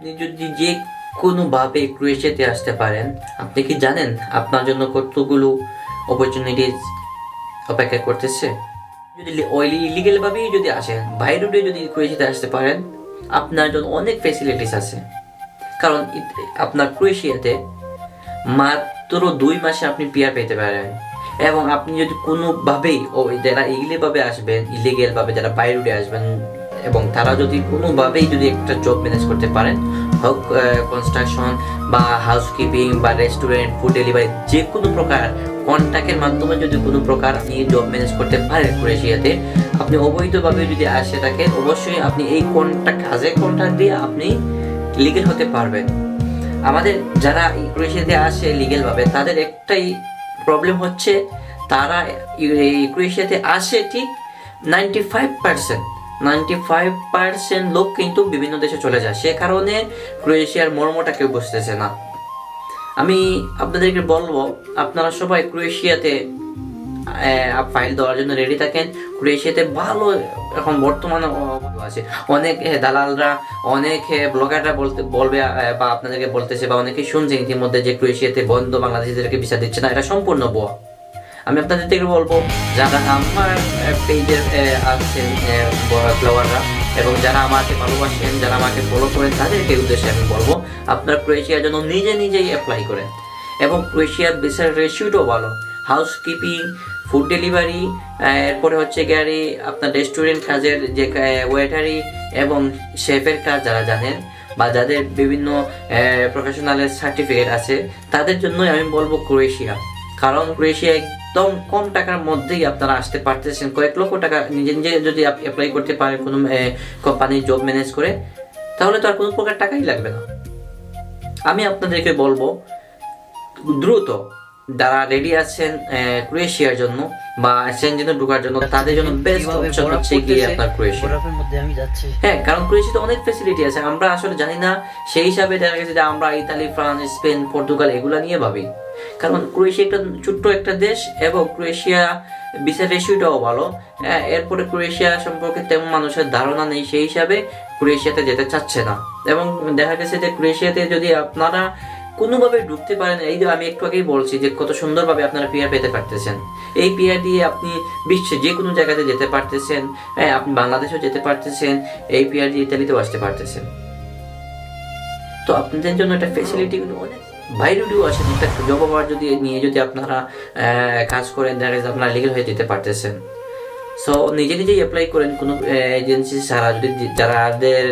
আপনি যদি যে কোনোভাবে ক্রোয়েশিয়াতে আসতে পারেন, আপনি কি জানেন আপনার জন্য কতগুলো অপরচুনিটিস অপেক্ষা করতেছে? যদি ইলিগেল ভাবেই যদি আসেন, বাই রোডে যদি ক্রোয়েশিয়াতে আসতে পারেন, আপনার জন্য অনেক ফেসিলিটিস আছে। কারণ আপনার ক্রোয়েশিয়াতে মাত্র 2 মাসে আপনি পিআর পেতে পারেন। এবং আপনি যদি কোনোভাবেই যারা ইলিগেলভাবে আসবেন, ইলিগেলভাবে যারা বাই রোডে আসবেন, এবং তারা যদি কোনোভাবেই যদি একটা জব ম্যানেজ করতে পারেন, হোক কনস্ট্রাকশন বা হাউসকিপিং বা রেস্টুরেন্ট, ফুড ডেলিভারি, যে কোনো প্রকার কন্ট্রাক্টের মাধ্যমে যদি কোনো প্রকার আপনি জব ম্যানেজ করতে পারেন ক্রোয়েশিয়াতে, আপনি অবৈধভাবে যদি আসে থাকেন, অবশ্যই আপনি এই কন্ট্রাক্ট দিয়ে আপনি লিগেল হতে পারবেন। আমাদের যারা ক্রোয়েশিয়াতে আসে লিগেলভাবে, তাদের একটাই প্রবলেম হচ্ছে, তারা ক্রোয়েশিয়াতে আসে ঠিক 95% লোক কিন্তু বিভিন্ন দেশে চলে যায়। সে কারণে ক্রোয়েশিয়ার মর্মটা কেউ বুঝতেছে না। আমি আপনাদেরকে বলবো, আপনারা সবাই ক্রোয়েশিয়াতে ফাইল দেওয়ার জন্য রেডি থাকেন। ক্রোয়েশিয়াতে ভালো এখন বর্তমানে আছে, অনেক দালালরা, অনেক ব্লগাররা বলবে বা আপনাদেরকে বলতেছে বা অনেকে শুনছে ইতিমধ্যে যে ক্রোয়েশিয়াতে বন্ধ, বাংলাদেশিদেরকে ভিসা দিচ্ছে না। এটা সম্পূর্ণ ভুয়া। আমি আপনাদের থেকে বলবো, যারা আমার পেজের আছেন ফলোয়াররা এবং যারা আমাকে ভালোবাসেন, যারা আমাকে ফলো করেন, তাদেরকে উদ্দেশ্যে আমি বলবো, আপনার ক্রোয়েশিয়ার জন্য নিজেই অ্যাপ্লাই করেন। এবং ক্রোয়েশিয়ার ভিসার রেশিওটাও ভালো। হাউসকিপিং, ফুড ডেলিভারি, এরপরে হচ্ছে গাড়ি, আপনার রেস্টুরেন্ট কাজের যে ওয়েটারি এবং শেফের কাজ যারা জানেন বা যাদের বিভিন্ন প্রফেশনালের সার্টিফিকেট আছে, তাদের জন্যই আমি বলবো ক্রোয়েশিয়া। কারণ ক্রোয়েশিয়া একদম কম টাকার মধ্যেই আপনারা আসতে পারতেছেন। কয়েক লক্ষ টাকা নিজে যদি অ্যাপ্লাই করতে পারেন কোনো কোম্পানির জব ম্যানেজ করে, তাহলে তো আর কোনো প্রকার টাকাই লাগবে না। আমি আপনাদেরকে বলবো, দ্রুত যারা রেডি আছেন ক্রোয়েশিয়ার জন্য বা সেনজেনে ঢোকার জন্য, তাদের জন্য বেস্ট অপশন হচ্ছে গিয়ে আপনার ক্রোয়েশিয়া। হ্যাঁ, কারণ ক্রোয়েশিয়াতে অনেক ফ্যাসিলিটি আছে, আমরা আসলে জানি না। সেই হিসাবে দেখা গেছে যে আমরা ইতালি, ফ্রান্স, স্পেন, পর্তুগাল এগুলা নিয়ে ভাবি। কারণ ক্রোয়েশিয়া একটা ছোট্ট একটা দেশ এবং ক্রোয়েশিয়া ভিসা রেশিওটাও ভালো। এরপরে ক্রোয়েশিয়া সম্পর্কে তেমন মানুষের ধারণা নেই, সেই হিসাবে ক্রোয়েশিয়াতে যেতে চাচ্ছে না। এবং দেখা গেছে যে ক্রোয়েশিয়াতে যদি আপনারা কোনোভাবে ঢুকতে পারেন, এই যে আমি একটু আগেই বলছি যে কত সুন্দরভাবে আপনারা পিআর পেতে পারতেছেন। এই পিআর দিয়ে আপনি বিশ্বে যে কোনো জায়গাতে যেতে পারতেছেন, আপনি বাংলাদেশেও যেতে পারতেছেন, এই পিআর দিয়ে ইতালিতেও আসতে পারতেছেন। তো আপনাদের জন্য একটা ফেসিলিটি অনেক বাইরেও আসেন। একটা জব অফার যদি নিয়ে যদি আপনারা কাজ করেন, দেখা যাচ্ছে আপনারা লিগেল হয়ে যেতে পারতেছেন। সো নিজেই অ্যাপ্লাই করেন কোনো এজেন্সি ছাড়া, যদি যাদের